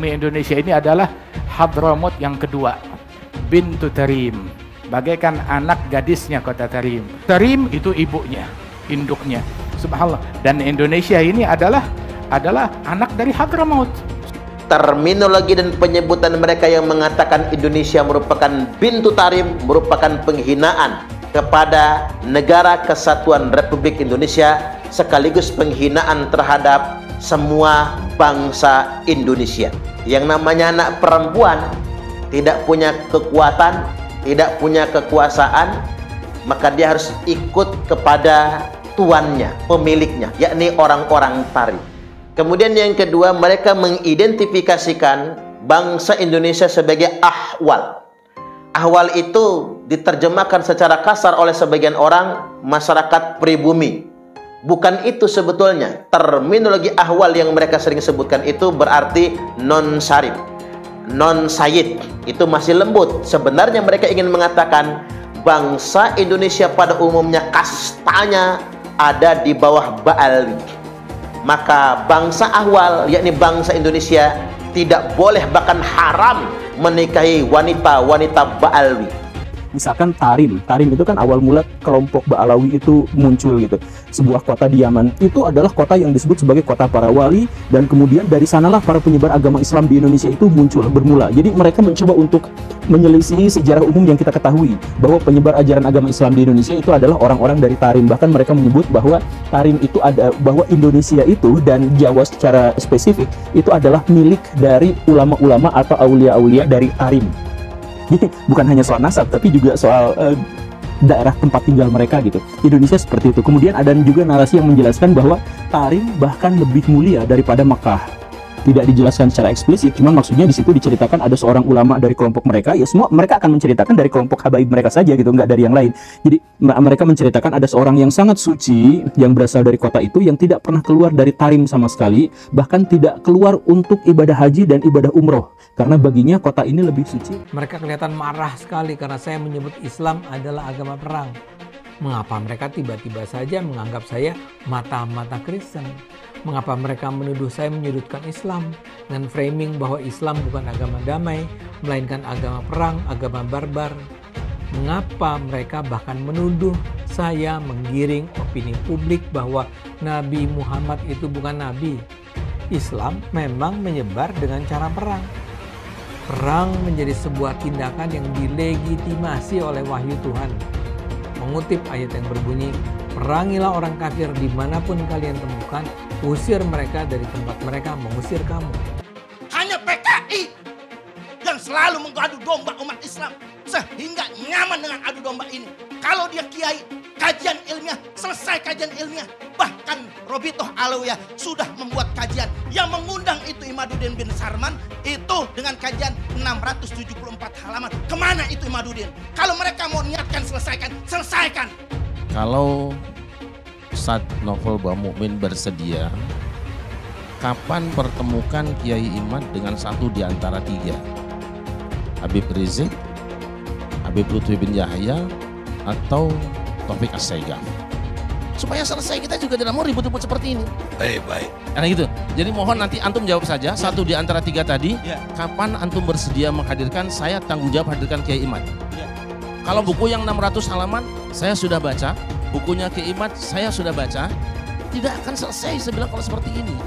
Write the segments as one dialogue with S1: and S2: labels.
S1: Indonesia ini adalah Hadramut yang kedua, bintu Tarim, bagaikan anak gadisnya kota Tarim. Tarim itu ibunya, induknya. Subhanallah. Dan Indonesia ini adalah anak dari Hadramaut.
S2: Terminologi dan penyebutan mereka yang mengatakan Indonesia merupakan bintu Tarim merupakan penghinaan kepada negara kesatuan Republik Indonesia, sekaligus penghinaan terhadap semua bangsa Indonesia. Yang namanya anak perempuan tidak punya kekuatan, tidak punya kekuasaan, maka dia harus ikut kepada tuannya, pemiliknya, yakni orang-orang Tarim. Kemudian yang kedua, mereka mengidentifikasikan bangsa Indonesia sebagai ahwal. Ahwal itu diterjemahkan secara kasar oleh sebagian orang masyarakat pribumi. Bukan itu sebetulnya. Terminologi ahwal yang mereka sering sebutkan itu berarti non-syarif, non-sayyid. Itu masih lembut. Sebenarnya mereka ingin mengatakan bangsa Indonesia pada umumnya kastanya ada di bawah Ba'alwi. Maka bangsa ahwal, yakni bangsa Indonesia, tidak boleh bahkan haram menikahi wanita-wanita Ba'alwi.
S3: Misalkan Tarim itu kan awal mula kelompok Ba'alawi itu muncul gitu. Sebuah kota di Yaman itu adalah kota yang disebut sebagai kota para wali, dan kemudian dari sanalah para penyebar agama Islam di Indonesia itu bermula. Jadi mereka mencoba untuk menyelisihi sejarah umum yang kita ketahui bahwa penyebar ajaran agama Islam di Indonesia itu adalah orang-orang dari Tarim. Bahkan mereka menyebut bahwa Tarim itu bahwa Indonesia itu dan Jawa secara spesifik itu adalah milik dari ulama-ulama atau aulia-aulia dari Tarim. Jadi bukan hanya soal nasab, tapi juga soal daerah tempat tinggal mereka gitu. Indonesia seperti itu. Kemudian ada juga narasi yang menjelaskan bahwa Tarim bahkan lebih mulia daripada Makkah. Tidak dijelaskan secara eksplisit, cuman maksudnya di situ diceritakan ada seorang ulama dari kelompok mereka. Ya semua mereka akan menceritakan dari kelompok habaib mereka saja gitu, nggak dari yang lain. Jadi mereka menceritakan ada seorang yang sangat suci yang berasal dari kota itu, yang tidak pernah keluar dari Tarim sama sekali, bahkan tidak keluar untuk ibadah haji dan ibadah umroh, karena baginya kota ini lebih suci.
S4: Mereka kelihatan marah sekali karena saya menyebut Islam adalah agama perang. Mengapa mereka tiba-tiba saja menganggap saya mata-mata Kristen? Mengapa mereka menuduh saya menyudutkan Islam dengan framing bahwa Islam bukan agama damai, melainkan agama perang, agama barbar? Mengapa mereka bahkan menuduh saya menggiring opini publik bahwa Nabi Muhammad itu bukan Nabi? Islam memang menyebar dengan cara perang. Perang menjadi sebuah tindakan yang dilegitimasi oleh wahyu Tuhan. Mengutip ayat yang berbunyi, perangilah orang kafir dimanapun kalian temukan, usir mereka dari tempat mereka mengusir kamu.
S5: Hanya PKI yang selalu mengadu domba umat Islam, sehingga nyaman dengan adu domba ini. Kalau dia kiai, kajian ilmiah, selesai kajian ilmiah. Bahkan Robitoh Alawiyah sudah membuat kajian yang mengundang itu Imaduddin bin Sarman itu dengan kajian 674 halaman. Kemana itu Imaduddin? Kalau mereka mau niatkan selesaikan.
S6: Kalau Ustadz Novel Bahwa Mukmin bersedia, kapan pertemukan Kiai Imad dengan satu di antara tiga? Habib Rizik, Habib Lutfi bin Yahya, atau Taufik As-Saigaf? Supaya selesai, kita juga tidak mau ribut-ribut seperti ini.
S5: Baik.
S6: Karena gitu. Jadi mohon nanti antum jawab saja, satu di antara tiga tadi, kapan antum bersedia menghadirkan, saya tanggung jawab hadirkan Kiai Imad. Kalau buku yang 600 halaman, saya sudah baca. Bukunya Kiai Imad, saya sudah baca. Tidak akan selesai saya bilang kalau seperti ini.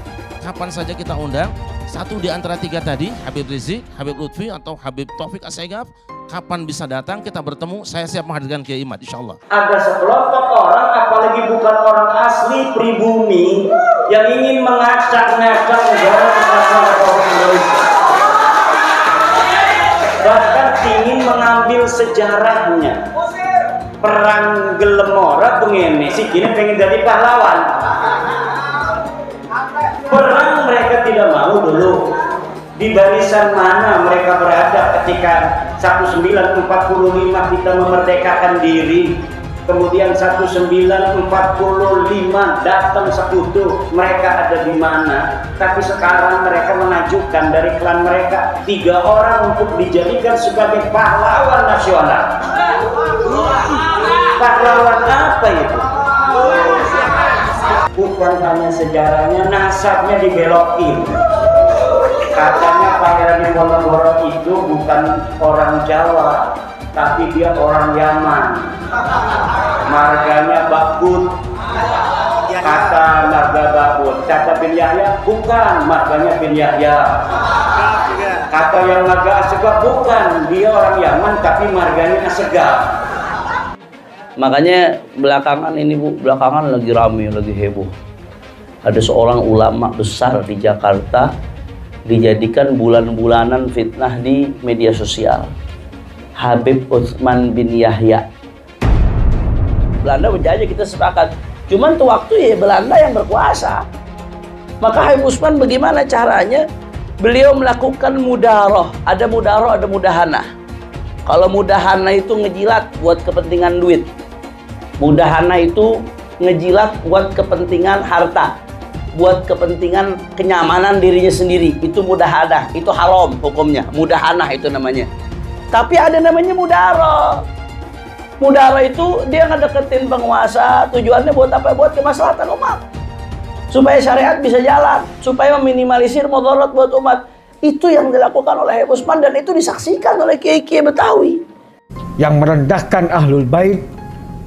S6: Kapan saja kita undang, satu di antara tiga tadi, Habib Rizik, Habib Lutfi, atau Habib Taufik As-Saigaf, kapan bisa datang, kita bertemu, saya siap menghadirkan Kiai Imad, insya Allah.
S7: Ada sekelompok orang, apalagi bukan orang asli pribumi, yang ingin mengacak-ngacak negara kesatuan Republik Indonesia. Bahkan ingin mengambil sejarahnya. Perang Gelemora pengen si kini pengen jadi pahlawan. Perang mereka tidak mau dulu. Di barisan mana mereka berada ketika 1945 kita memerdekakan diri, kemudian 1945 datang sekutu, mereka ada di mana? Tapi sekarang mereka mengajukan dari klan mereka 3 orang untuk dijadikan sebagai pahlawan nasional. Pahlawan apa itu? Bukan hanya sejarahnya, nasabnya dibelokin. Katanya Pangeran Diponegoro itu bukan orang Jawa, tapi dia orang Yaman. Marganya Bakbut, kata marga Bakbut. Kata bin Yahya bukan, marganya bin Yahya. Kata yang marga Asegaf bukan, dia orang Yaman tapi marganya Asegaf.
S8: Makanya belakangan ini Bu, belakangan lagi rame, lagi heboh. Ada seorang ulama besar di Jakarta dijadikan bulan-bulanan fitnah di media sosial. Habib Utsman bin Yahya. Belanda menjajah, kita sepakat. Cuman tuh waktu ya Belanda yang berkuasa. Maka Habib Utsman bagaimana caranya? Beliau melakukan mudaroh. Ada mudaroh, ada mudahana. Kalau mudahana itu ngejilat buat kepentingan duit. Mudahana itu ngejilat buat kepentingan harta. Buat kepentingan kenyamanan dirinya sendiri. Itu mudahana, itu haram hukumnya. Mudahana itu namanya. Tapi ada namanya mudaroh. Mudaroh itu dia ngedeketin penguasa. Tujuannya buat apa? Buat kemaslahatan umat. Supaya syariat bisa jalan, supaya meminimalisir mudarat buat umat. Itu yang dilakukan oleh Habib Utsman dan itu disaksikan oleh kiai-kiai Betawi.
S9: Yang merendahkan Ahlul Bait,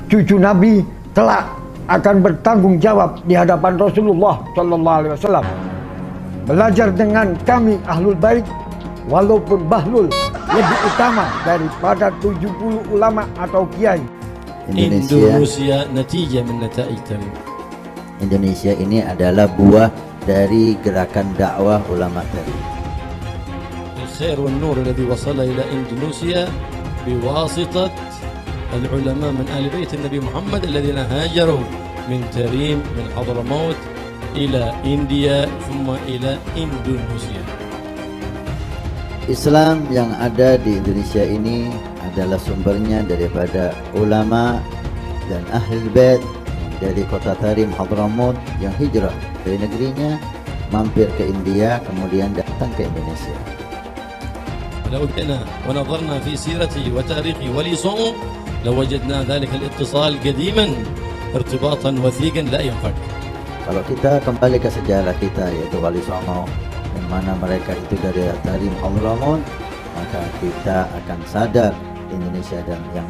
S9: cucu Nabi, kelak akan bertanggung jawab di hadapan Rasulullah SAW. Belajar dengan kami Ahlul Bait, walaupun Bahlul lebih utama daripada 70 ulama atau kiai.
S10: Indonesia natijah min nataij Tarim.
S11: Indonesia ini adalah buah dari gerakan dakwah ulama Tarim.
S10: الخير والنور الذي وصل إلى إندونيسيا بواسطة العلماء من آل بيت النبي محمد الذين هاجروا من تريم من حضرموت إلى إنديا ثم إلى إندونيسيا.
S11: Islam yang ada di Indonesia ini adalah sumbernya daripada ulama dan Ahlul Bait dari kota Tarim Hadramaut yang hijrah dari negerinya mampir ke India kemudian datang ke Indonesia.
S10: لو جئنا ونظرنا في سيرته وتاريخه ولي صوم لوجدنا ذلك الاتصال قديما ارتباطا وثيقا لا ينفك.
S11: Kalau kita kembali ke sejarah kita yaitu Wali Songo yang mana mereka itu dari Tarim Hadramaut, maka kita akan sadar Indonesia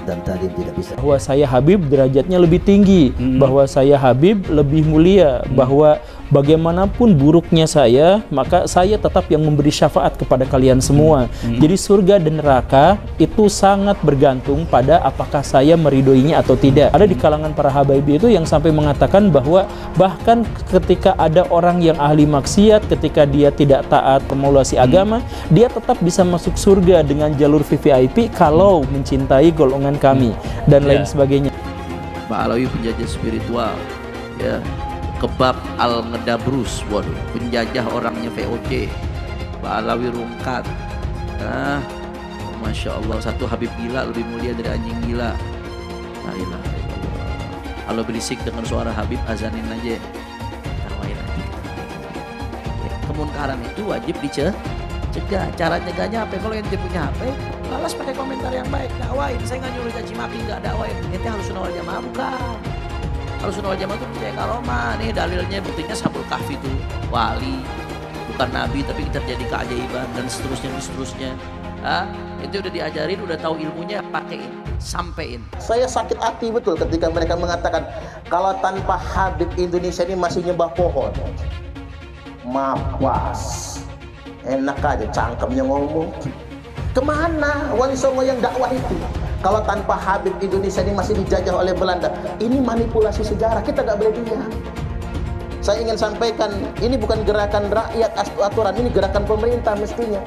S11: dan Tarim tidak bisa.
S3: Bahwa saya Habib derajatnya lebih tinggi, bahwa saya Habib lebih mulia, bahwa bagaimanapun buruknya saya, maka saya tetap yang memberi syafaat kepada kalian semua. Jadi surga dan neraka itu sangat bergantung pada apakah saya meridhoinya atau tidak. Ada di kalangan para Habaib itu yang sampai mengatakan bahwa bahkan ketika ada orang yang ahli maksiat, ketika dia tidak taat formulasi agama, dia tetap bisa masuk surga dengan jalur VVIP kalau mencintai golongan kami dan lain sebagainya.
S8: Pak Alawi penjajah spiritual, ya. Kebab Al-Ngedabrus, waduh, penjajah orangnya VOC. Pak Alawi Rungkat. Masya Allah, satu Habib gila lebih mulia dari anjing gila. La ilaha illallah. Kalau berisik dengan suara Habib, azanin aja. Tawain aja. Ya, kemunkaran itu wajib dicegah. Cara nyegahnya apa? Kalau ente punya HP, balas pakai komentar yang baik, dakwain. Saya nggak nyuruh caci maki, nggak dakwain. Ente harus sunnah wal jamaah bukan. Kalau sunnah wal jamaah itu percaya karomah. Nih dalilnya, buktinya Sabul Kahfi itu wali, bukan nabi tapi terjadi keajaiban dan seterusnya. Itu udah diajarin, udah tahu ilmunya, pakein, sampein.
S2: Saya sakit hati betul ketika mereka mengatakan kalau tanpa Habib Indonesia ini masih nyembah pohon. Mapas. Enak aja cangkemnya ngomong. Kemana Wali Songo yang dakwah itu? Kalau tanpa Habib Indonesia ini masih dijajah oleh Belanda. Ini manipulasi sejarah, kita gak boleh diam. Saya ingin sampaikan, ini bukan gerakan rakyat aturan, ini gerakan pemerintah mestinya.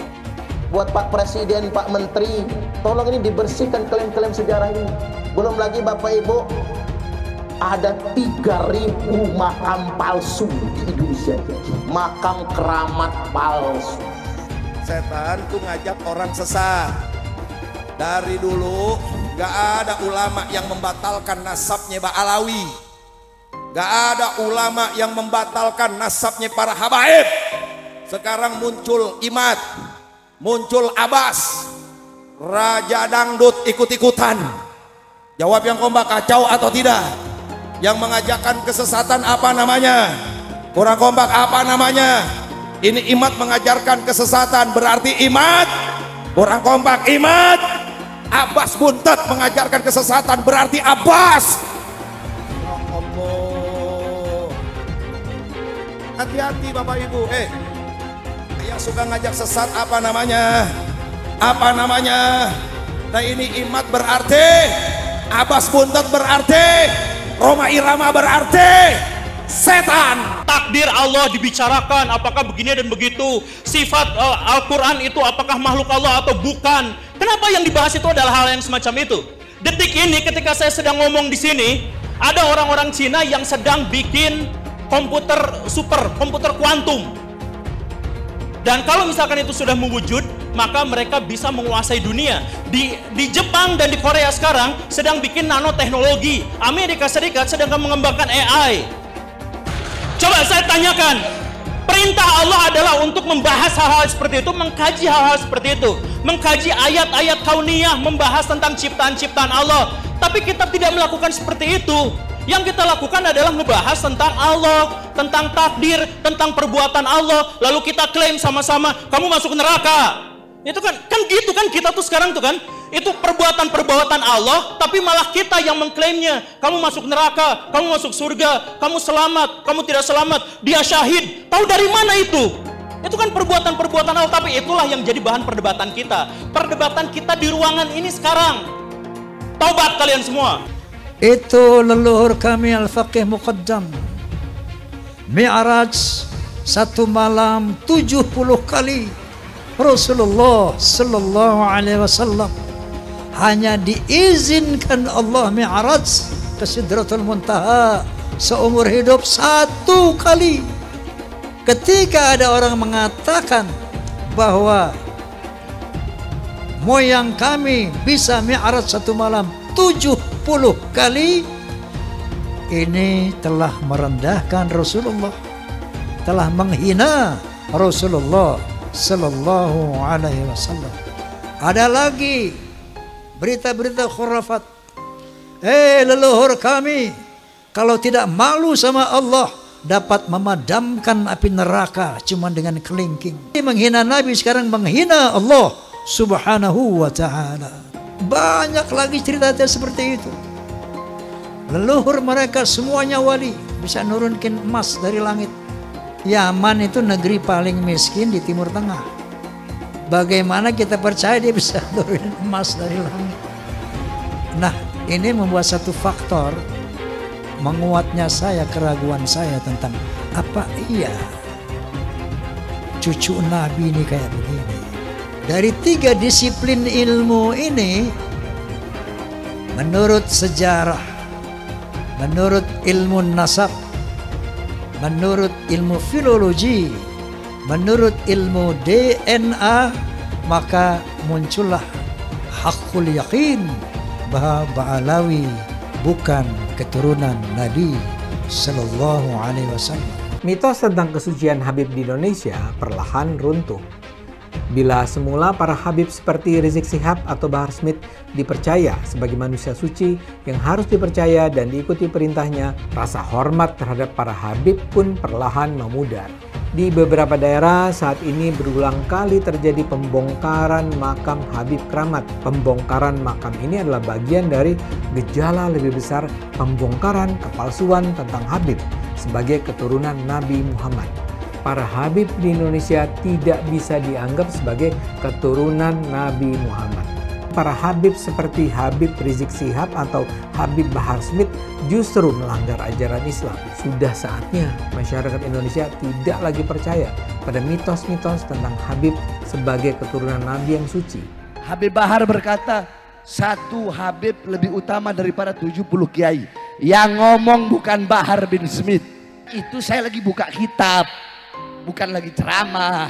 S2: Buat Pak Presiden, Pak Menteri, tolong ini dibersihkan klaim-klaim sejarah ini. Belum lagi Bapak Ibu, ada 3.000 makam palsu di Indonesia. Makam keramat palsu.
S5: Setan tuh ngajak orang sesat. Dari dulu gak ada ulama yang membatalkan nasabnya Pak Alawi. Gak ada ulama yang membatalkan nasabnya para habaib. Sekarang muncul Imad, muncul Abbas, Raja Dangdut ikut-ikutan. Jawab yang kompak, kacau atau tidak? Yang mengajakkan kesesatan apa namanya? Kurang kompak apa namanya?
S12: Ini Imad mengajarkan kesesatan, berarti Imad kurang kompak. Imad. Abbas Buntet mengajarkan kesesatan, berarti Abbas. Ya Allah. Hati-hati Bapak Ibu. Yang suka ngajak sesat apa namanya? Apa namanya? Nah ini Imad berarti, Abbas Buntet berarti, Roma Irama berarti setan.
S13: Takdir Allah dibicarakan, apakah begini dan begitu. Sifat Al-Quran itu apakah makhluk Allah atau bukan. Kenapa yang dibahas itu adalah hal yang semacam itu? Detik ini ketika saya sedang ngomong di sini, ada orang-orang Cina yang sedang bikin komputer super, komputer kuantum. Dan kalau misalkan itu sudah mewujud, maka mereka bisa menguasai dunia. Di Jepang dan di Korea sekarang sedang bikin nanoteknologi. Amerika Serikat sedang mengembangkan AI. Coba saya tanyakan, perintah Allah adalah untuk membahas hal-hal seperti itu, mengkaji hal-hal seperti itu, mengkaji ayat-ayat kauniyah, membahas tentang ciptaan-ciptaan Allah. Tapi kita tidak melakukan seperti itu. Yang kita lakukan adalah membahas tentang Allah, tentang takdir, tentang perbuatan Allah, lalu kita klaim sama-sama, kamu masuk neraka. Itu kan gitu kan kita tuh sekarang tuh kan, itu perbuatan-perbuatan Allah, tapi malah kita yang mengklaimnya. Kamu masuk neraka, kamu masuk surga, kamu selamat, kamu tidak selamat, dia syahid. Tahu dari mana itu? Itu kan perbuatan-perbuatan Allah, tapi itulah yang jadi bahan perdebatan kita. Perdebatan kita di ruangan ini sekarang. Taubat kalian semua.
S14: Itu leluhur kami Al-Faqih Muqaddam. Mi'raj satu malam 70 kali. Rasulullah sallallahu alaihi wasallam hanya diizinkan Allah mi'raj ke Sidratul Muntaha seumur hidup 1 kali. Ketika ada orang mengatakan bahwa moyang kami bisa mi'raj 1 malam 70 kali, ini telah merendahkan Rasulullah, telah menghina Rasulullah sallallahu alaihi wasallam. Ada lagi berita-berita khurafat. Leluhur kami kalau tidak malu sama Allah dapat memadamkan api neraka cuma dengan kelingking. Menghina Nabi sekarang menghina Allah subhanahu wa ta'ala. Banyak lagi cerita seperti itu. Leluhur mereka semuanya wali, bisa nurunkan emas dari langit. Yaman itu negeri paling miskin di Timur Tengah. Bagaimana kita percaya dia bisa turunin emas dari langit? Nah, ini membuat satu faktor menguatnya saya, keraguan saya tentang apa iya cucu Nabi ini kayak begini. Dari 3 disiplin ilmu ini, menurut sejarah, menurut ilmu nasab, menurut ilmu filologi, menurut ilmu DNA, maka muncullah hakul yakin bahwa Ba'alawi bukan keturunan Nabi Sallallahu Alaihi Wasallam.
S4: Mitos tentang kesucian Habib di Indonesia perlahan runtuh. Bila semula para Habib seperti Rizik Syihab atau Bahar Smith dipercaya sebagai manusia suci yang harus dipercaya dan diikuti perintahnya, rasa hormat terhadap para Habib pun perlahan memudar. Di beberapa daerah saat ini berulang kali terjadi pembongkaran makam Habib Keramat. Pembongkaran makam ini adalah bagian dari gejala lebih besar pembongkaran kepalsuan tentang Habib sebagai keturunan Nabi Muhammad. Para Habib di Indonesia tidak bisa dianggap sebagai keturunan Nabi Muhammad. Para Habib seperti Habib Rizik Syihab atau Habib Bahar Smith justru melanggar ajaran Islam. Sudah saatnya masyarakat Indonesia tidak lagi percaya pada mitos-mitos tentang Habib sebagai keturunan Nabi yang suci.
S15: Habib Bahar berkata, satu Habib lebih utama daripada 70 kiai. Yang ngomong bukan Bahar bin Smith. Itu saya lagi buka kitab. Bukan lagi ceramah,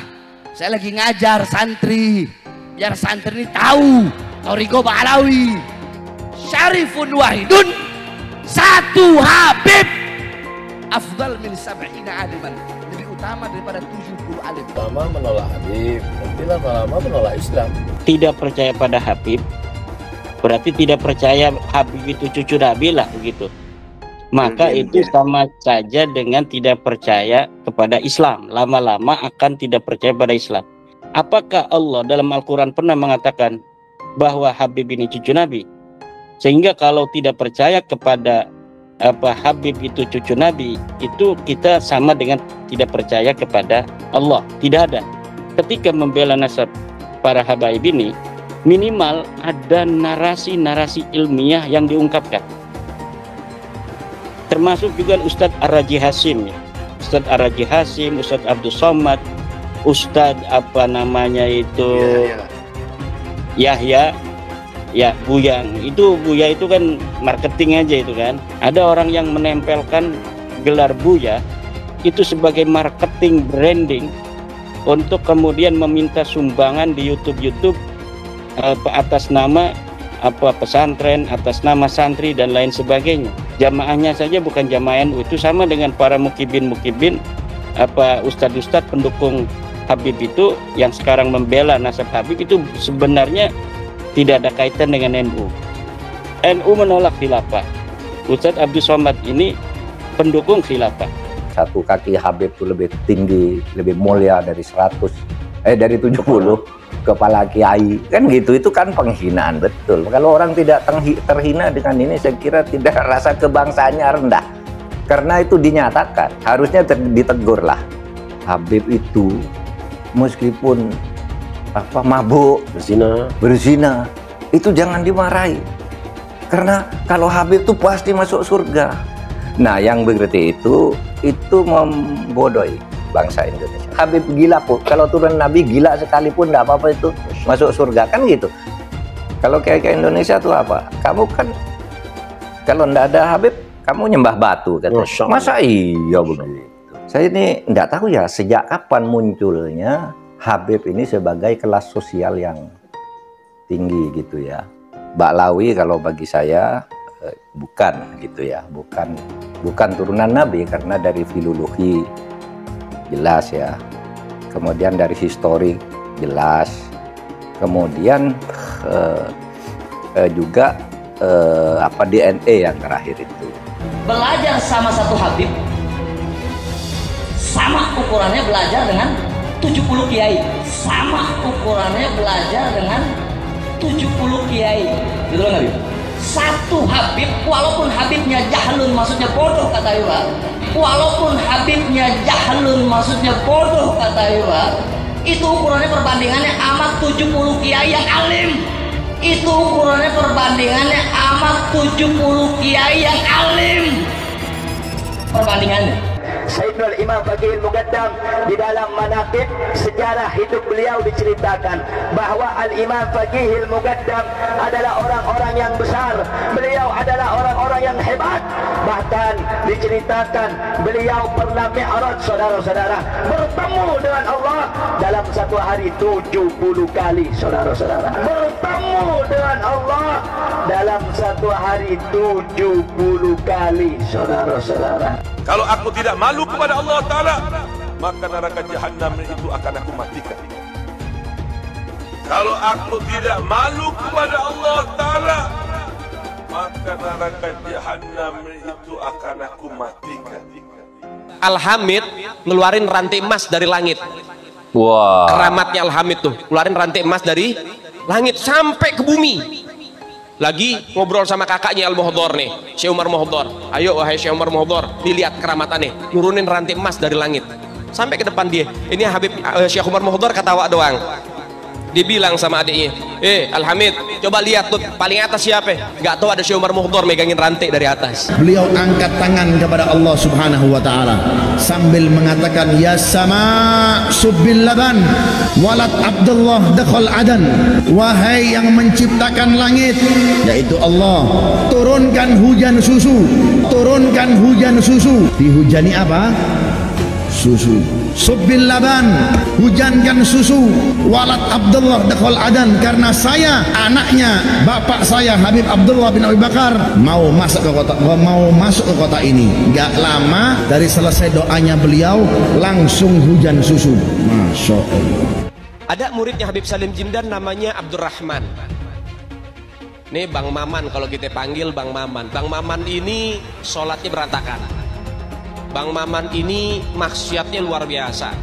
S15: saya lagi ngajar santri, biar santri ini tahu Thariqah Ba'alawi syarifun wahidun, satu Habib afdal min 70 aliman, lebih utama daripada 70 alim.
S16: Lama menolak Habib, nanti lama-lama menolak Islam.
S17: Tidak percaya pada Habib berarti tidak percaya Habib itu cucu Nabi lah begitu. maka itu sama saja dengan tidak percaya kepada Islam. Lama-lama akan tidak percaya pada Islam. Apakah Allah dalam Al-Quran pernah mengatakan bahwa Habib ini cucu Nabi? Sehingga kalau tidak percaya kepada Habib itu cucu Nabi, itu kita sama dengan tidak percaya kepada Allah. Tidak ada. Ketika membela nasab para habaib ini, minimal ada narasi-narasi ilmiah yang diungkapkan. Termasuk juga Ustadz Ar-Raji Hasim, ya. Ustadz Ar-Raji Hasim, Ustadz Abdul Somad, Ustadz Yahya, ya Buya itu kan marketing aja itu kan. Ada orang yang menempelkan gelar Buya itu sebagai marketing branding untuk kemudian meminta sumbangan di YouTube atas nama pesantren, atas nama santri dan lain sebagainya. Jamaahnya saja bukan jamaah NU, itu sama dengan para mukibin ustadz pendukung Habib itu yang sekarang membela nasab Habib itu sebenarnya tidak ada kaitan dengan NU. NU menolak khilafah. Ustadz Abdul Somad ini pendukung khilafah.
S18: Satu kaki Habib itu lebih tinggi, lebih mulia dari 70 kepala kiai. Kan gitu, itu kan penghinaan betul. Kalau orang tidak terhina dengan ini, saya kira tidak rasa kebangsaannya rendah. Karena itu dinyatakan, harusnya ditegur lah. Habib itu meskipun mabuk, berzina, itu jangan dimarahi. Karena kalau Habib itu pasti masuk surga. Nah, yang begitu itu membodohi bangsa Indonesia. Habib gila pun, kalau turun Nabi gila sekalipun tidak apa-apa itu masuk surga, kan gitu. Kalau kayak Indonesia tuh apa? Kamu kan kalau tidak ada Habib, kamu nyembah batu kan? Masa iya begitu? Saya ini tidak tahu ya sejak kapan munculnya Habib ini sebagai kelas sosial yang tinggi gitu ya. Baklawi kalau bagi saya bukan gitu ya, bukan turunan Nabi karena dari filologi jelas ya, kemudian dari historik jelas, kemudian juga DNA yang terakhir itu.
S19: Belajar sama satu Habib sama ukurannya belajar dengan 70 kiai, sama ukurannya belajar dengan 70 kiai, gitu loh Nabi. Satu Habib, walaupun Habibnya jahlun maksudnya bodoh kata Iwa, walaupun Habibnya jahlun maksudnya bodoh kata Iwa, itu ukurannya perbandingannya amat 70 kiai yang alim. Itu ukurannya perbandingannya amat 70 kiai yang alim. Perbandingannya.
S20: Sayyidul Imam Faqihil Muqaddam di dalam manaqib sejarah hidup beliau diceritakan bahwa Al-Imam Faqihil Muqaddam adalah orang-orang yang besar, beliau adalah orang-orang yang hebat. Bahkan diceritakan beliau pernah mi'raj, saudara-saudara, bertemu dengan Allah dalam satu hari 70 kali, saudara-saudara. Bertemu dengan Allah dalam satu hari 70 kali, saudara-saudara.
S12: Kalau aku tidak malu kepada Allah Ta'ala, maka neraka Jahannam itu akan aku matikan. Kalau aku tidak malu kepada Allah Ta'ala, maka neraka Jahannam itu akan aku matikan.
S21: Al-Hamid ngeluarin rantai emas dari langit.
S18: Wah.
S21: Keramatnya Al-Hamid tuh, ngeluarin rantai emas dari langit sampai ke bumi. Lagi ngobrol sama kakaknya Al-Muhdhar nih, Syekh Umar Muhdhar. Ayo wahai Syekh Umar Muhdhar, dilihat keramatannya, nurunin rantai emas dari langit sampai ke depan dia. Ini Habib Syekh Umar Muhdhar ketawa doang. Dia bilang sama adiknya, Al-Hamid, coba lihat tuh paling atas siapa? Gak tahu, ada Syekh Umar Muhdhar megangin rantai dari atas.
S22: Beliau angkat tangan kepada Allah Subhanahu wa taala sambil mengatakan, ya sama subbil laban walad Abdullah dakhal adan. Wahai yang menciptakan langit, yaitu Allah, turunkan hujan susu. Turunkan hujan susu. Dihujani apa? Susu. Subbil laban, hujankan susu. Walad Abdullah dakhal adan, karena saya anaknya bapak saya Habib Abdullah bin Abi Bakar mau masuk ke kota ini. Gak lama dari selesai doanya beliau langsung hujan susu. Masya Allah.
S21: Ada muridnya Habib Salim Jimdan namanya Abdurrahman. Nih Bang Maman, kalau kita panggil Bang Maman. Bang Maman ini sholatnya berantakan. Bang Maman ini maksiatnya luar biasa.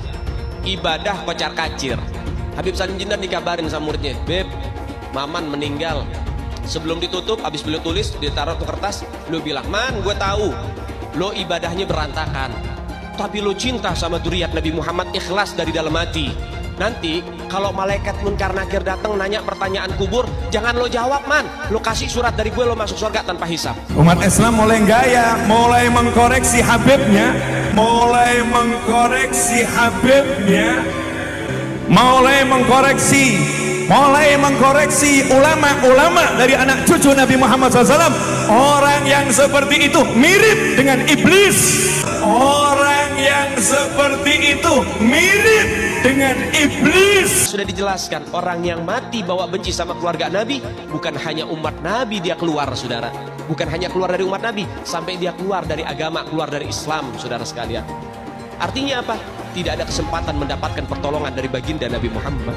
S21: Ibadah kocar kacir. Habib Salim Jindar dikabarin sama muridnya, Beb, Maman meninggal. Sebelum ditutup, habis beliau tulis, ditaruh ke kertas, beliau bilang, Man, gue tahu lo ibadahnya berantakan, tapi lo cinta sama dzurriyyat Nabi Muhammad, ikhlas dari dalam hati. Nanti kalau malaikat munkar nakir datang nanya pertanyaan kubur, jangan lo jawab, Man, lo kasih surat dari gue, lo masuk surga tanpa hisab.
S1: Umat Islam mulai gaya, mulai mengkoreksi Habibnya, mulai mengkoreksi ulama-ulama dari anak cucu Nabi Muhammad SAW. Orang yang seperti itu mirip dengan iblis.
S21: Sudah dijelaskan, orang yang mati bawa benci sama keluarga Nabi, bukan hanya umat Nabi dia keluar, saudara. Bukan hanya keluar dari umat Nabi, sampai dia keluar dari agama, keluar dari Islam, saudara sekalian. Artinya apa? Tidak ada kesempatan mendapatkan pertolongan dari baginda Nabi Muhammad.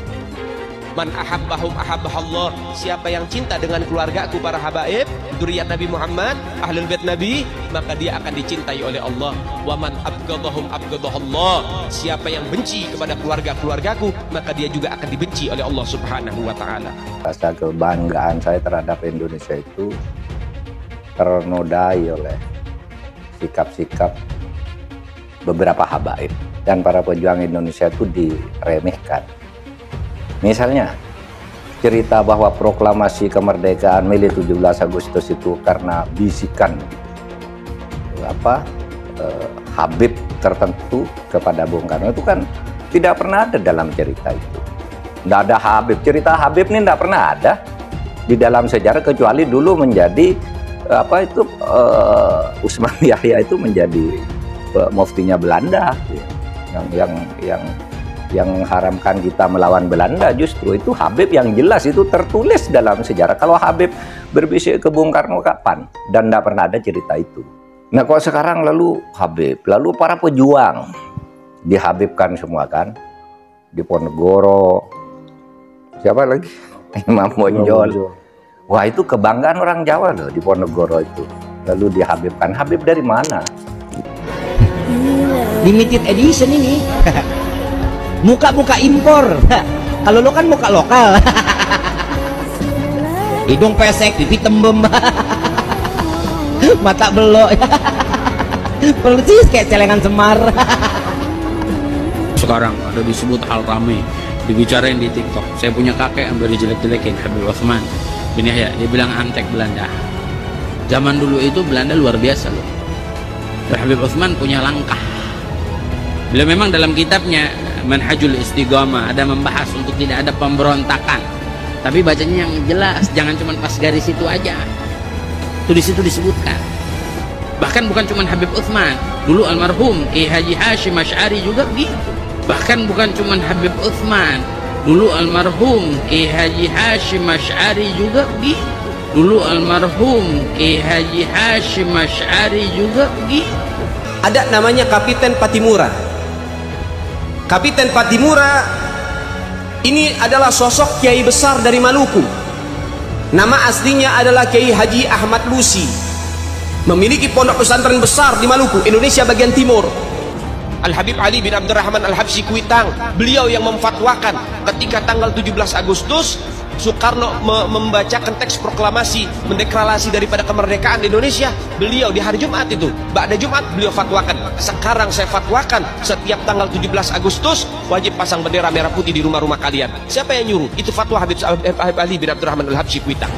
S21: Man ahabbahum ahabbahallah. Siapa yang cinta dengan keluargaku para habaib, dzurriyyat Nabi Muhammad, ahlul bait Nabi, maka dia akan dicintai oleh Allah. Wa man abghadahum abghadahallah. Siapa yang benci kepada keluargaku, maka dia juga akan dibenci oleh Allah Subhanahu wa taala.
S18: Rasa kebanggaan saya terhadap Indonesia itu ternodai oleh sikap-sikap beberapa habaib dan para pejuang Indonesia itu diremehkan. Misalnya cerita bahwa proklamasi kemerdekaan Mei 17 Agustus itu karena bisikan Habib tertentu kepada Bung Karno, itu kan tidak pernah ada dalam cerita itu. Tidak ada Habib, cerita Habib ini tidak pernah ada di dalam sejarah, kecuali dulu menjadi Usman Yahya itu menjadi muftinya Belanda yang mengharamkan kita melawan Belanda. Justru itu Habib yang jelas itu tertulis dalam sejarah. Kalau Habib berbisik ke Bung Karno kapan? Dan tidak pernah ada cerita itu. Nah kok sekarang lalu Habib, lalu para pejuang dihabibkan semua kan? Diponegoro, siapa lagi? Imam Bonjol. Wah itu kebanggaan orang Jawa loh, Diponegoro itu. Lalu dihabibkan. Habib dari mana?
S6: Limited edition ini. Muka-muka impor. Kalau lo kan muka lokal. Hidung pesek, pipi tembem. Mata belok. Persis kayak celengan Semar.
S23: Sekarang ada disebut hal rame, dibicarain di TikTok. Saya punya kakek yang baru jelek-jelekin, Habib Utsman bin Yahya. Dia bilang antek Belanda. Zaman dulu itu Belanda luar biasa loh. Habib Utsman punya langkah. Bila memang dalam kitabnya Manhajul Istiqamah ada membahas untuk tidak ada pemberontakan, tapi bacanya yang jelas, jangan cuma pas garis itu aja. Itu di situ disebutkan. Bahkan bukan cuma Habib Utsman, dulu almarhum Kiai Haji Hashim Asy'ari juga begitu. Bahkan bukan cuma Habib Utsman, dulu almarhum Kiai Haji Hashim Asy'ari juga begitu. Dulu almarhum Kiai Haji Hashim Asy'ari juga begitu.
S21: Ada namanya Kapiten Patimura. Kapiten Patimura ini adalah sosok kiai besar dari Maluku. Nama aslinya adalah Kiai Haji Ahmad Lusi. Memiliki pondok pesantren besar di Maluku, Indonesia bagian timur. Al-Habib Ali bin Abdurrahman Al-Habsyi Kuitang, beliau yang memfatwakan ketika tanggal 17 Agustus Soekarno membacakan teks proklamasi mendeklarasi daripada kemerdekaan di Indonesia. Beliau di hari Jumat itu, ba'da Jumat beliau fatwakan, sekarang saya fatwakan setiap tanggal 17 Agustus wajib pasang bendera merah putih di rumah-rumah kalian. Siapa yang nyuruh? Itu fatwa Habib Ali bin Abdurrahman Al-Habsyi Kuitang.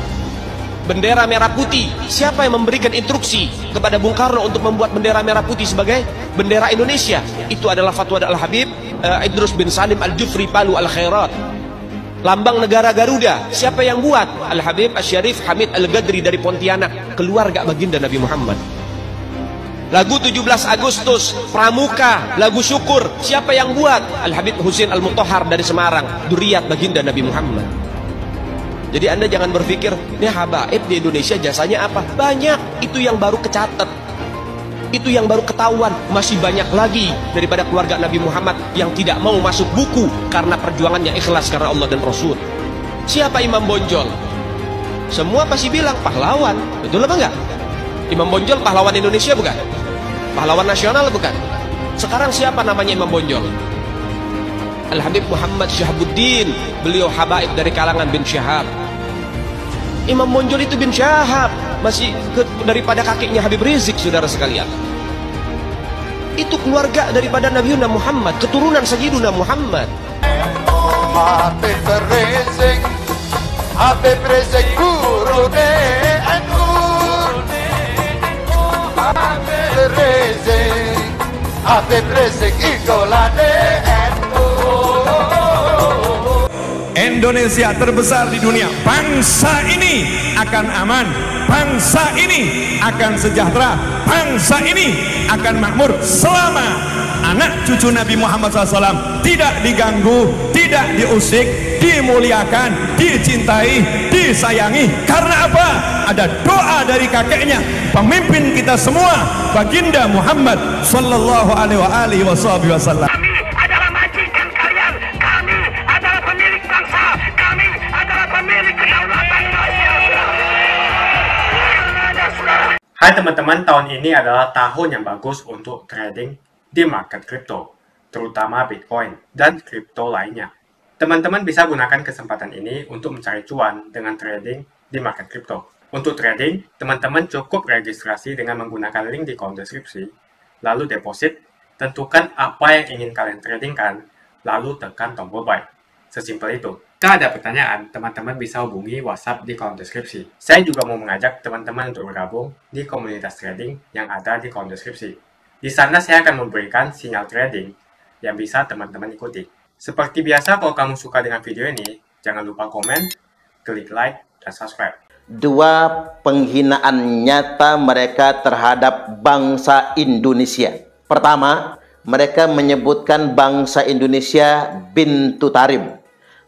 S21: Bendera merah putih, siapa yang memberikan instruksi kepada Bung Karno untuk membuat bendera merah putih sebagai bendera Indonesia? Itu adalah fatwa Al-Habib Idrus bin Salim Al-Jufri Palu Al-Khairat. Lambang negara Garuda, siapa yang buat? Al-Habib Asy-Syarif Hamid Al-Ghadri dari Pontianak, keluarga baginda Nabi Muhammad. Lagu 17 Agustus, Pramuka, lagu syukur, siapa yang buat? Al-Habib Husain Al-Mutahhar dari Semarang, dzurriyyat baginda Nabi Muhammad. Jadi Anda jangan berpikir, ini habaib di Indonesia jasanya apa? Banyak, itu yang baru kecatat. Itu yang baru ketahuan. Masih banyak lagi daripada keluarga Nabi Muhammad yang tidak mau masuk buku karena perjuangannya ikhlas karena Allah dan Rasul. Siapa Imam Bonjol? semua pasti bilang pahlawan. Betul apa enggak? Imam Bonjol pahlawan Indonesia bukan? Pahlawan nasional bukan? Sekarang siapa namanya Imam Bonjol? Al-Habib Muhammad Syahabuddin, beliau habaib dari kalangan bin Syahab. Imam Bonjol itu bin Syahab, masih daripada kakeknya Habib Rizik, saudara sekalian. Itu keluarga daripada Nabi Muhammad, keturunan Sayyiduna Muhammad.
S7: Habib Rizik, Habib Rizik guru NU, Habib Rizik, Habib Rizik idola NU.
S1: Indonesia terbesar di dunia. Bangsa ini akan aman, bangsa ini akan sejahtera, bangsa ini akan makmur selama anak cucu Nabi Muhammad SAW tidak diganggu, tidak diusik, dimuliakan, dicintai, disayangi. Karena apa? Ada doa dari kakeknya, pemimpin kita semua, Baginda Muhammad Sallallahu Alaihi Wasallam.
S9: Hai teman-teman, tahun ini adalah tahun yang bagus untuk trading di market kripto, terutama Bitcoin dan kripto lainnya. Teman-teman bisa gunakan kesempatan ini untuk mencari cuan dengan trading di market kripto. Untuk trading, teman-teman cukup registrasi dengan menggunakan link di kolom deskripsi, lalu deposit, tentukan apa yang ingin kalian tradingkan, lalu tekan tombol buy. Sesimpel itu. Jika ada pertanyaan, teman-teman bisa hubungi WhatsApp di kolom deskripsi. Saya juga mau mengajak teman-teman untuk bergabung di komunitas trading yang ada di kolom deskripsi. Di sana saya akan memberikan sinyal trading yang bisa teman-teman ikuti. Seperti biasa, kalau kamu suka dengan video ini, jangan lupa komen, klik like, dan subscribe.
S2: Dua penghinaan nyata mereka terhadap bangsa Indonesia. Pertama, mereka menyebutkan bangsa Indonesia bintu tarim.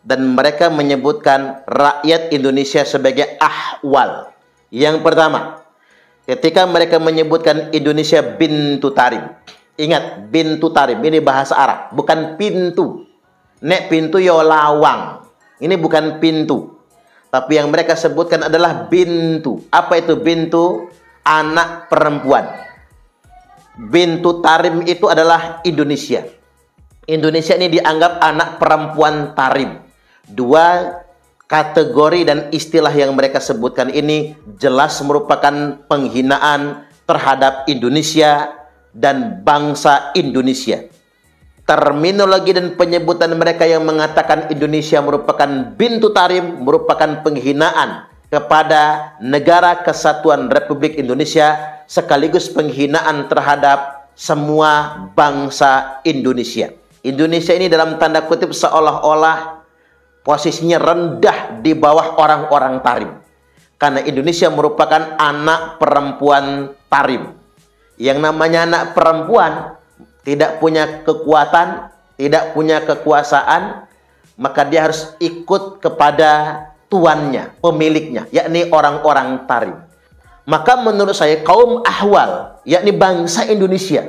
S2: Dan mereka menyebutkan rakyat Indonesia sebagai ahwal. Yang pertama, ketika mereka menyebutkan Indonesia bintu tarim. Ingat, bintu tarim ini bahasa Arab, bukan pintu. Nek pintu yo lawang. Ini bukan pintu. Tapi yang mereka sebutkan adalah bintu. Apa itu bintu? Anak perempuan. Bintu tarim itu adalah Indonesia. Indonesia ini dianggap anak perempuan tarim. Dua kategori dan istilah yang mereka sebutkan ini jelas merupakan penghinaan terhadap Indonesia dan bangsa Indonesia. Terminologi dan penyebutan mereka yang mengatakan Indonesia merupakan bintu tarim merupakan penghinaan kepada Negara Kesatuan Republik Indonesia sekaligus penghinaan terhadap semua bangsa Indonesia. Indonesia ini dalam tanda kutip seolah-olah posisinya rendah di bawah orang-orang tarim. Karena Indonesia merupakan anak perempuan tarim. Yang namanya anak perempuan tidak punya kekuatan, tidak punya kekuasaan, maka dia harus ikut kepada tuannya, pemiliknya, yakni orang-orang tarim. Maka menurut saya kaum ahwal, yakni bangsa Indonesia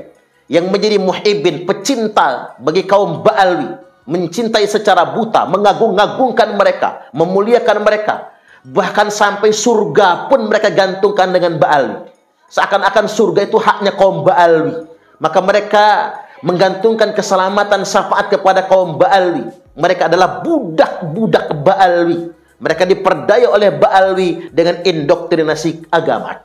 S2: yang menjadi muhibbin, pecinta bagi kaum Ba'alwi, mencintai secara buta, mengagung-agungkan mereka, memuliakan mereka. Bahkan sampai surga pun mereka gantungkan dengan Ba'alwi. Seakan-akan surga itu haknya kaum Ba'alwi. Maka mereka menggantungkan keselamatan syafaat kepada kaum Ba'alwi. Mereka adalah budak-budak Ba'alwi. Mereka diperdaya oleh Ba'alwi dengan indoktrinasi agama.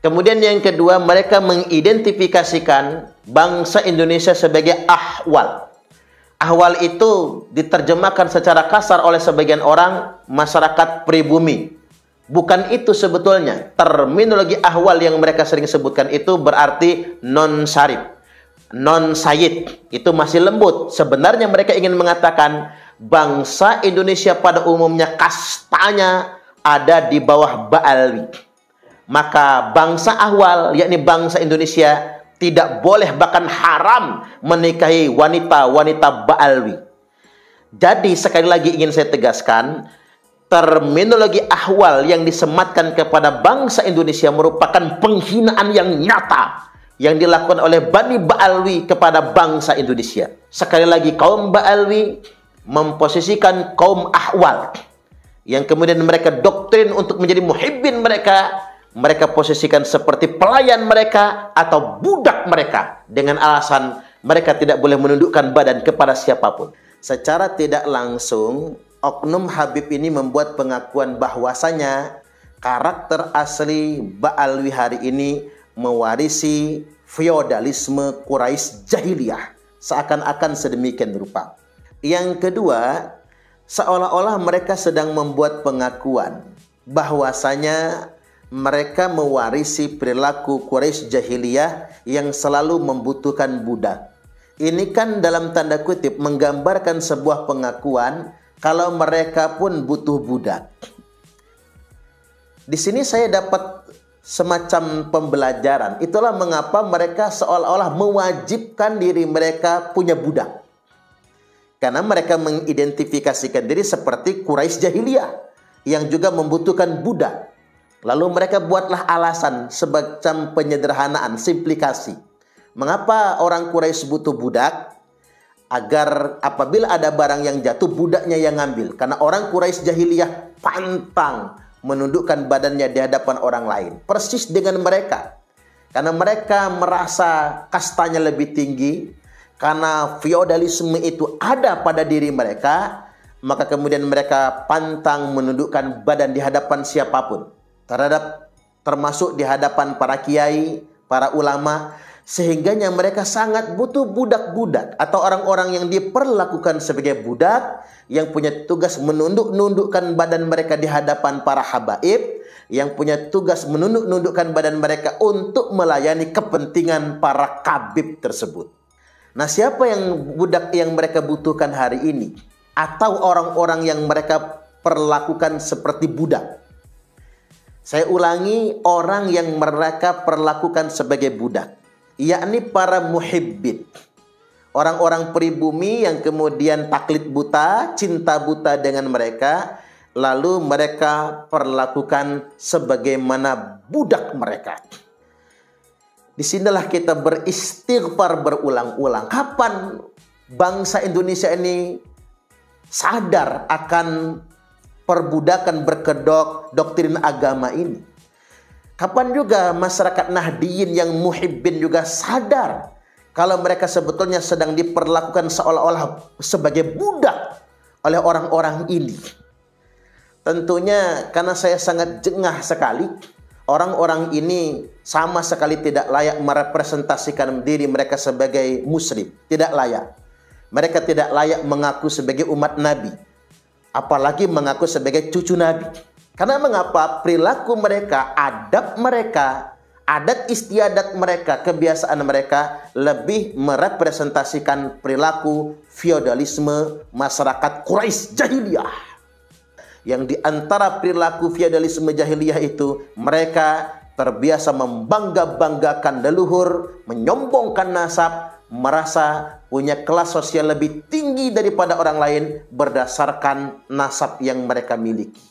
S2: Kemudian yang kedua, mereka mengidentifikasikan bangsa Indonesia sebagai ahwal. Ahwal itu diterjemahkan secara kasar oleh sebagian orang masyarakat pribumi. Bukan itu sebetulnya. Terminologi ahwal yang mereka sering sebutkan itu berarti non-syarif, non-sayyid. Itu masih lembut. Sebenarnya mereka ingin mengatakan bangsa Indonesia pada umumnya kastanya ada di bawah Ba'alwi. Maka bangsa ahwal, yakni bangsa Indonesia, tidak boleh bahkan haram menikahi wanita-wanita Ba'alwi. Jadi sekali lagi ingin saya tegaskan, terminologi ahwal yang disematkan kepada bangsa Indonesia merupakan penghinaan yang nyata yang dilakukan oleh Bani Ba'alwi kepada bangsa Indonesia. Sekali lagi, kaum Ba'alwi memposisikan kaum ahwal yang kemudian mereka doktrin untuk menjadi muhibbin mereka posisikan seperti pelayan mereka atau budak mereka dengan alasan mereka tidak boleh menundukkan badan kepada siapapun. Secara tidak langsung, oknum Habib ini membuat pengakuan bahwasanya karakter asli Ba'alwi hari ini mewarisi feodalisme Quraisy jahiliyah, seakan-akan sedemikian rupa. Yang kedua, seolah-olah mereka sedang membuat pengakuan bahwasanya mereka mewarisi perilaku Quraisy jahiliyah yang selalu membutuhkan budak. Ini kan dalam tanda kutip menggambarkan sebuah pengakuan kalau mereka pun butuh budak. Di sini saya dapat semacam pembelajaran. Itulah mengapa mereka seolah-olah mewajibkan diri mereka punya budak. Karena mereka mengidentifikasikan diri seperti Quraisy jahiliyah yang juga membutuhkan budak. Lalu mereka buatlah alasan semacam penyederhanaan, simplikasi. Mengapa orang Quraisy butuh budak? Agar apabila ada barang yang jatuh, budaknya yang ngambil. Karena orang Quraisy jahiliyah pantang menundukkan badannya di hadapan orang lain. Persis dengan mereka. Karena mereka merasa kastanya lebih tinggi. Karena feodalisme itu ada pada diri mereka. Maka kemudian mereka pantang menundukkan badan di hadapan siapapun. Termasuk di hadapan para kiai, para ulama, sehingganya mereka sangat butuh budak-budak atau orang-orang yang diperlakukan sebagai budak yang punya tugas menundukkan badan mereka di hadapan para habaib, yang punya tugas menundukkan badan mereka untuk melayani kepentingan para kabib tersebut. Nah, siapa yang budak yang mereka butuhkan hari ini? Atau orang-orang yang mereka perlakukan seperti budak? Saya ulangi, orang yang mereka perlakukan sebagai budak, yakni para muhibbin. Orang-orang pribumi yang kemudian taklid buta, cinta buta dengan mereka, lalu mereka perlakukan sebagaimana budak mereka. Disinilah kita beristighfar berulang-ulang. Kapan bangsa Indonesia ini sadar akan perbudakan berkedok doktrin agama ini? Kapan juga masyarakat Nahdiyin yang muhibbin juga sadar kalau mereka sebetulnya sedang diperlakukan seolah-olah sebagai budak oleh orang-orang ini? Tentunya karena saya sangat jengah sekali. Orang-orang ini sama sekali tidak layak merepresentasikan diri mereka sebagai muslim. Tidak layak. Mereka tidak layak mengaku sebagai umat Nabi. Apalagi mengaku sebagai cucu Nabi. Karena mengapa? Perilaku mereka, adab mereka, adat istiadat mereka, kebiasaan mereka lebih merepresentasikan perilaku feodalisme masyarakat Quraisy jahiliyah. Yang di antara perilaku feodalisme jahiliyah itu, mereka terbiasa membangga-banggakan leluhur, menyombongkan nasab, merasa punya kelas sosial lebih tinggi daripada orang lain berdasarkan nasab yang mereka miliki.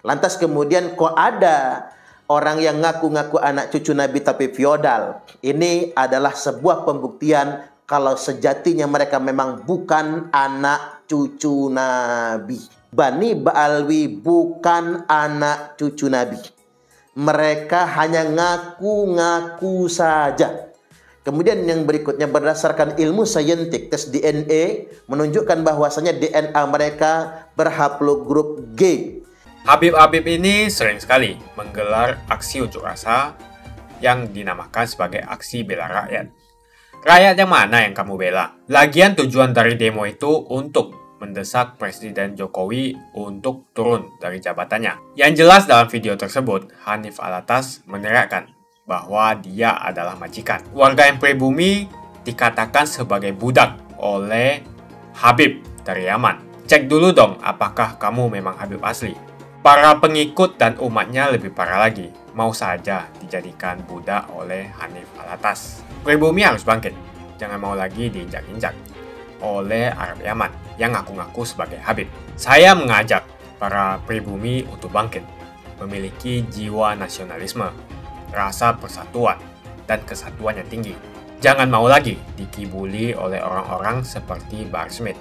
S2: Lantas kemudian kok ada orang yang ngaku-ngaku anak cucu Nabi tapi feodal. Ini adalah sebuah pembuktian kalau sejatinya mereka memang bukan anak cucu Nabi. Bani Ba'alwi bukan anak cucu Nabi. Mereka hanya ngaku-ngaku saja. Kemudian yang berikutnya berdasarkan ilmu saintik, tes DNA menunjukkan bahwasanya DNA mereka berhaplogrup G.
S9: Habib-habib ini sering sekali menggelar aksi unjuk rasa yang dinamakan sebagai aksi bela rakyat. Rakyat yang mana yang kamu bela? Lagian tujuan dari demo itu untuk mendesak Presiden Jokowi untuk turun dari jabatannya. Yang jelas dalam video tersebut, Hanif Alatas meneriakkan bahwa dia adalah majikan. Warga yang pribumi dikatakan sebagai budak oleh Habib dari Yaman. Cek dulu dong apakah kamu memang Habib asli. Para pengikut dan umatnya lebih parah lagi, mau saja dijadikan budak oleh Hanif Alatas. Pribumi harus bangkit, jangan mau lagi diinjak-injak oleh Arab Yaman yang ngaku-ngaku sebagai Habib. Saya mengajak para pribumi untuk bangkit, memiliki jiwa nasionalisme, rasa persatuan, dan kesatuan yang tinggi. Jangan mau lagi dikibuli oleh orang-orang seperti Bahar Smith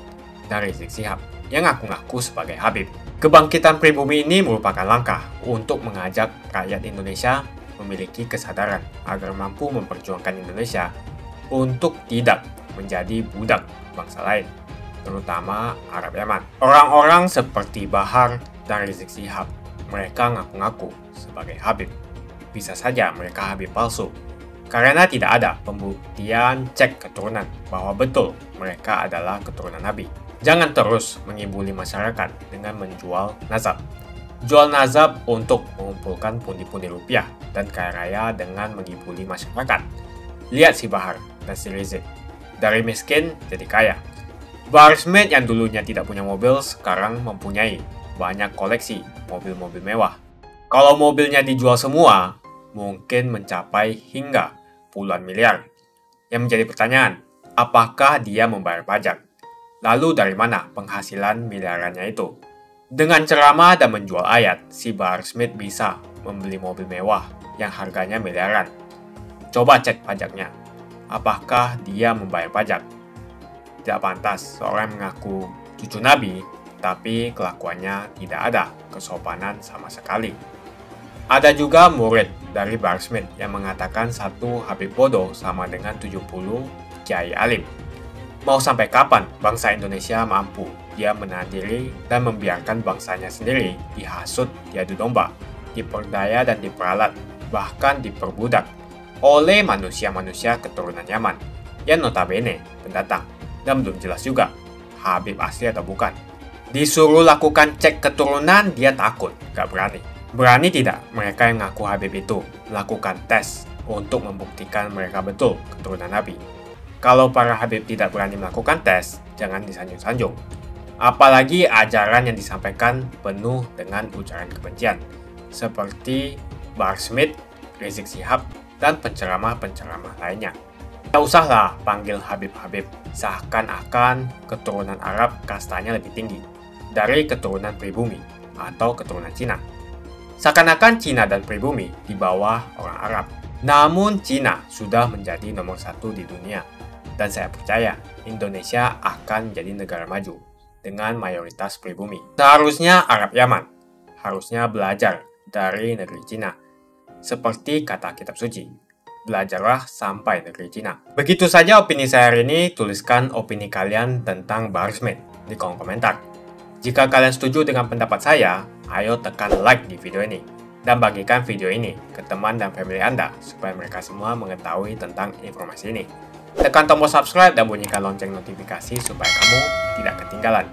S9: dan Rizik Syihab yang ngaku-ngaku sebagai Habib. Kebangkitan pribumi ini merupakan langkah untuk mengajak rakyat Indonesia memiliki kesadaran agar mampu memperjuangkan Indonesia untuk tidak menjadi budak bangsa lain, terutama Arab Yaman. Orang-orang seperti Bahar dan Rizik Syihab, mereka ngaku-ngaku sebagai Habib. Bisa saja mereka Habib palsu, karena tidak ada pembuktian cek keturunan bahwa betul mereka adalah keturunan Nabi. Jangan terus mengibuli masyarakat dengan menjual nazab. Jual nazab untuk mengumpulkan pundi-pundi rupiah dan kaya raya dengan mengibuli masyarakat. Lihat si Bahar dan si Rizik. Dari miskin jadi kaya. Bahar Smith yang dulunya tidak punya mobil sekarang mempunyai banyak koleksi mobil-mobil mewah. Kalau mobilnya dijual semua, mungkin mencapai hingga puluhan miliar. Yang menjadi pertanyaan, apakah dia membayar pajak? Lalu dari mana penghasilan miliarannya itu? Dengan ceramah dan menjual ayat, si Bahar Smith bisa membeli mobil mewah yang harganya miliaran. Coba cek pajaknya. Apakah dia membayar pajak? Tidak pantas seorang mengaku cucu Nabi, tapi kelakuannya tidak ada kesopanan sama sekali. Ada juga murid dari Bahar Smith yang mengatakan satu Habib bodoh sama dengan 70 kiai alim. Mau sampai kapan bangsa Indonesia mampu dia menahan diri dan membiarkan bangsanya sendiri dihasut, diadu domba, diperdaya dan diperalat, bahkan diperbudak oleh manusia-manusia keturunan Yaman yang notabene pendatang dan belum jelas juga Habib asli atau bukan. Disuruh lakukan cek keturunan, dia takut, gak berani. Berani tidak mereka yang ngaku Habib itu lakukan tes untuk membuktikan mereka betul keturunan Nabi? Kalau para Habib tidak berani melakukan tes, jangan disanjung-sanjung. Apalagi ajaran yang disampaikan penuh dengan ujaran kebencian, seperti Bahar Smith, Rizik Syihab, dan penceramah-penceramah lainnya. Tak usahlah panggil Habib-Habib, seakan-akan keturunan Arab kastanya lebih tinggi dari keturunan pribumi atau keturunan Cina. Seakan-akan Cina dan pribumi di bawah orang Arab. Namun Cina sudah menjadi nomor 1 di dunia. Dan saya percaya Indonesia akan menjadi negara maju dengan mayoritas pribumi. Seharusnya Arab Yaman harusnya belajar dari negeri Cina. Seperti kata kitab suci, belajarlah sampai negeri Cina. Begitu saja opini saya hari ini. Tuliskan opini kalian tentang Bahar Smith di kolom komentar. Jika kalian setuju dengan pendapat saya, ayo tekan like di video ini. Dan bagikan video ini ke teman dan family Anda supaya mereka semua mengetahui tentang informasi ini. Tekan tombol subscribe dan bunyikan lonceng notifikasi supaya kamu tidak ketinggalan